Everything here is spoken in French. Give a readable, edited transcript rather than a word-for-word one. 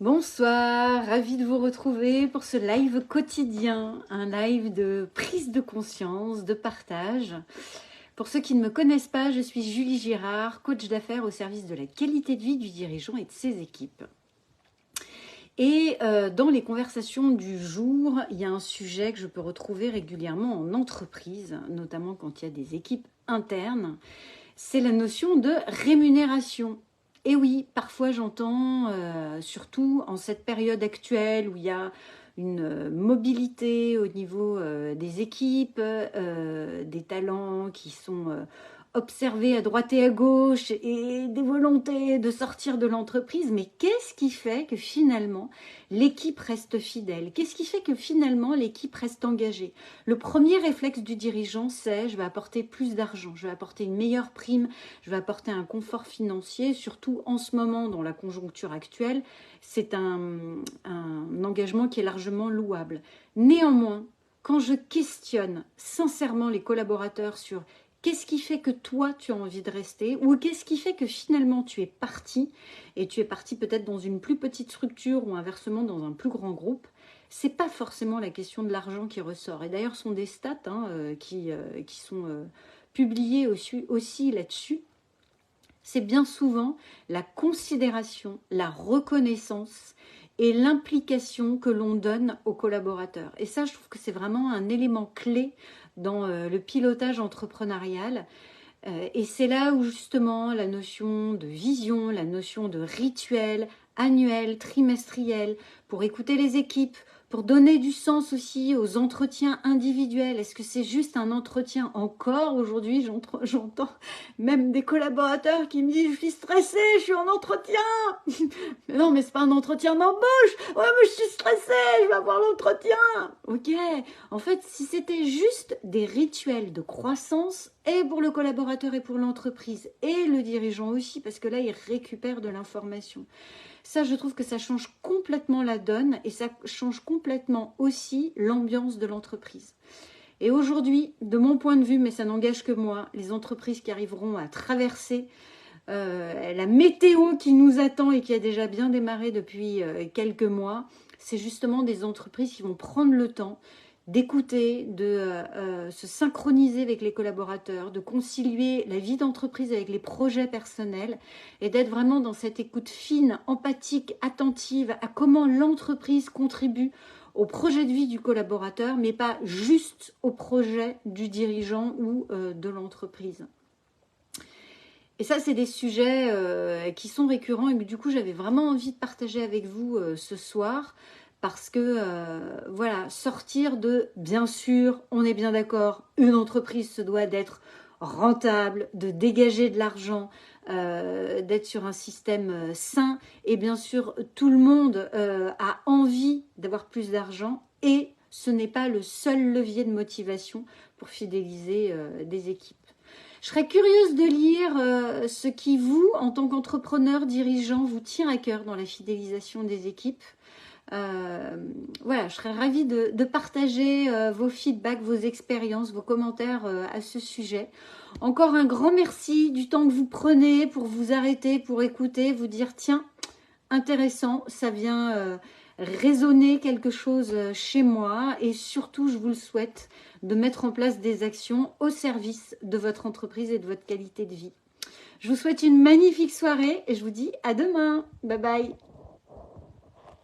Bonsoir, ravie de vous retrouver pour ce live quotidien, un live de prise de conscience, de partage. Pour ceux qui ne me connaissent pas, je suis Julie Girard, coach d'affaires au service de la qualité de vie du dirigeant et de ses équipes. Et dans les conversations du jour, il y a un sujet que je peux retrouver régulièrement en entreprise, notamment quand il y a des équipes internes, c'est la notion de rémunération. Et oui, parfois j'entends, surtout en cette période actuelle où il y a une mobilité au niveau des équipes, des talents qui sont observés à droite et à gauche et des volontés de sortir de l'entreprise. Mais qu'est-ce qui fait que finalement l'équipe reste fidèle? Qu'est-ce qui fait que finalement l'équipe reste engagée? Le premier réflexe du dirigeant, c'est je vais apporter plus d'argent, je vais apporter une meilleure prime, je vais apporter un confort financier, surtout en ce moment dans la conjoncture actuelle, c'est un engagement qui est largement louable. Néanmoins, quand je questionne sincèrement les collaborateurs sur qu'est-ce qui fait que toi tu as envie de rester ou qu'est-ce qui fait que finalement tu es parti et tu es parti peut-être dans une plus petite structure ou inversement dans un plus grand groupe, c'est pas forcément la question de l'argent qui ressort. Et d'ailleurs, ce sont des stats qui sont publiées aussi là-dessus. C'est bien souvent la considération, la reconnaissance et l'implication que l'on donne aux collaborateurs. Et ça, je trouve que c'est vraiment un élément clé dans le pilotage entrepreneurial. Et c'est là où justement la notion de vision, la notion de rituel annuel, trimestriel, pour écouter les équipes, pour donner du sens aussi aux entretiens individuels. Est-ce que c'est juste un entretien? Encore aujourd'hui, j'entends même des collaborateurs qui me disent « Je suis stressée, je suis en entretien !» Mais non, mais c'est pas un entretien d'embauche. Ouais, mais je suis stressée, je vais avoir l'entretien. Ok, en fait, si c'était juste des rituels de croissance, et pour le collaborateur et pour l'entreprise, et le dirigeant aussi, parce que là, il récupère de l'information. Ça, je trouve que ça change complètement la donne et ça change complètement aussi l'ambiance de l'entreprise. Et aujourd'hui, de mon point de vue, mais ça n'engage que moi, les entreprises qui arriveront à traverser la météo qui nous attend et qui a déjà bien démarré depuis quelques mois, c'est justement des entreprises qui vont prendre le temps d'écouter, de se synchroniser avec les collaborateurs, de concilier la vie d'entreprise avec les projets personnels et d'être vraiment dans cette écoute fine, empathique, attentive à comment l'entreprise contribue au projet de vie du collaborateur, mais pas juste au projet du dirigeant ou de l'entreprise. Et ça, c'est des sujets qui sont récurrents et que du coup, j'avais vraiment envie de partager avec vous ce soir. Parce que, voilà, sortir de, bien sûr, on est bien d'accord, une entreprise se doit d'être rentable, de dégager de l'argent, d'être sur un système sain. Et bien sûr, tout le monde a envie d'avoir plus d'argent et ce n'est pas le seul levier de motivation pour fidéliser des équipes. Je serais curieuse de lire ce qui, vous, en tant qu'entrepreneur, dirigeant, vous tient à cœur dans la fidélisation des équipes. Voilà, je serais ravie de partager vos feedbacks, vos expériences, vos commentaires à ce sujet. Encore un grand merci du temps que vous prenez pour vous arrêter, pour écouter, vous dire tiens, intéressant, ça vient résonner quelque chose chez moi et surtout, je vous le souhaite, de mettre en place des actions au service de votre entreprise et de votre qualité de vie. Je vous souhaite une magnifique soirée et je vous dis à demain. Bye bye.